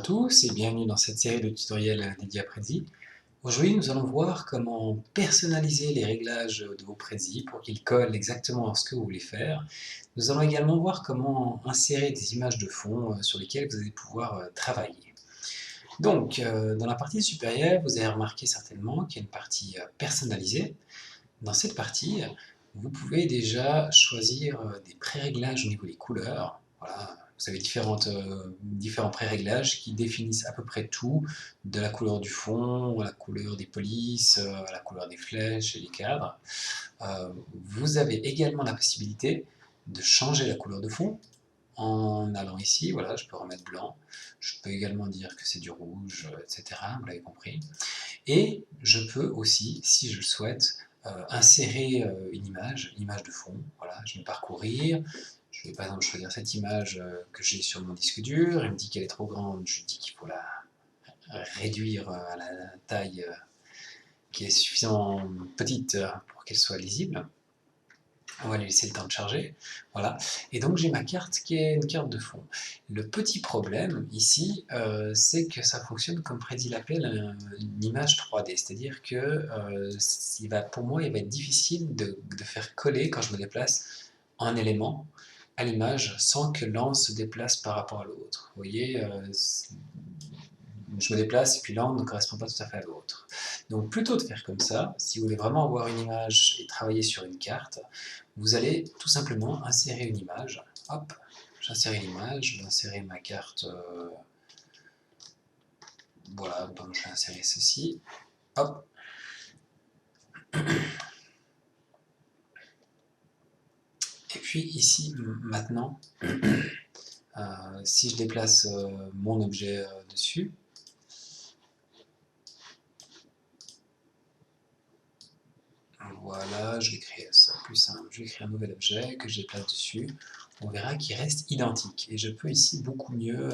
tous et bienvenue dans cette série de tutoriels dédiés à Prezi. Aujourd'hui, nous allons voir comment personnaliser les réglages de vos Prezi pour qu'ils collent exactement à ce que vous voulez faire. Nous allons également voir comment insérer des images de fond sur lesquelles vous allez pouvoir travailler. Donc, dans la partie supérieure, vous avez remarqué certainement qu'il y a une partie personnalisée. Dans cette partie, vous pouvez déjà choisir des pré-réglages au niveau des couleurs. Voilà, vous avez différents pré-réglages qui définissent à peu près tout, de la couleur du fond, à la couleur des polices, à la couleur des flèches et des cadres. Vous avez également la possibilité de changer la couleur de fond en allant ici, voilà, je peux remettre blanc, je peux également dire que c'est du rouge, etc., vous l'avez compris. Et je peux aussi, si je le souhaite, insérer une image de fond. Voilà, je vais parcourir, je vais par exemple choisir cette image que j'ai sur mon disque dur, il me dit qu'elle est trop grande, je dis qu'il faut la réduire à la taille qui est suffisamment petite pour qu'elle soit lisible. On va lui laisser le temps de charger, voilà. Et donc j'ai ma carte qui est une carte de fond. Le petit problème ici, c'est que ça fonctionne comme Prezi l'appelle une image 3D, c'est-à-dire que pour moi il va être difficile de faire coller quand je me déplace un élément à l'image sans que l'angle se déplace par rapport à l'autre. Vous voyez, je me déplace et puis l'angle ne correspond pas tout à fait à l'autre. Donc plutôt de faire comme ça, si vous voulez vraiment avoir une image et travailler sur une carte, vous allez tout simplement insérer une image. Hop, j'insère une image, je vais insérer ma carte. Voilà, donc je vais insérer ceci. Hop. Et puis ici, maintenant, si je déplace mon objet dessus, voilà, je vais créer ça plus simple. Je vais créer un nouvel objet que je déplace dessus. On verra qu'il reste identique. Et je peux ici beaucoup mieux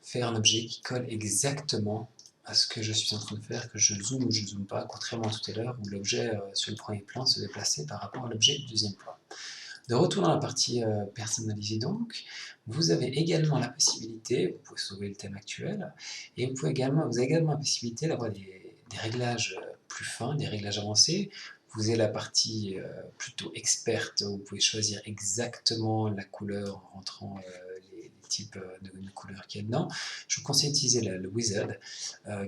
faire un objet qui colle exactement à ce que je suis en train de faire, que je zoome ou je ne zoome pas, contrairement à tout à l'heure où l'objet sur le premier plan se déplaçait par rapport à l'objet du deuxième plan. De retour dans la partie personnalisée donc, vous avez également la possibilité, vous pouvez sauver le thème actuel, et vous avez également la possibilité d'avoir des réglages plus fins, des réglages avancés. Vous avez la partie plutôt experte, où vous pouvez choisir exactement la couleur en rentrant les types de couleurs qu'il y a dedans. Je vous conseille d'utiliser le Wizard,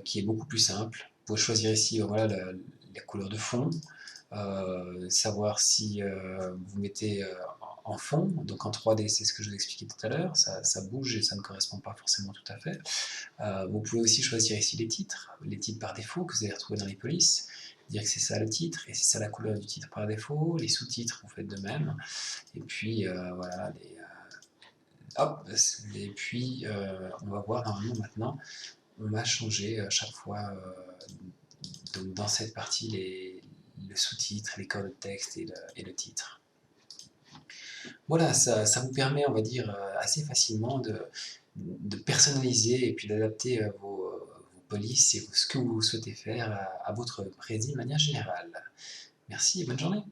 qui est beaucoup plus simple. Vous pouvez choisir ici voilà, la couleur de fond, savoir si vous mettez en fond, donc en 3D, c'est ce que je vous expliquais tout à l'heure, ça bouge et ça ne correspond pas forcément tout à fait. Vous pouvez aussi choisir ici les titres par défaut que vous allez retrouver dans les polices, dire que c'est ça le titre et c'est ça la couleur du titre par défaut. Les sous-titres, vous faites de même. Et puis voilà, hop, et puis on va voir normalement maintenant, on va changer à chaque fois donc dans cette partie le sous-titre, les corps de texte et le titre. Voilà, ça vous permet, on va dire, assez facilement de personnaliser et puis d'adapter vos polices et ce que vous souhaitez faire à votre Prezi de manière générale. Merci et bonne journée.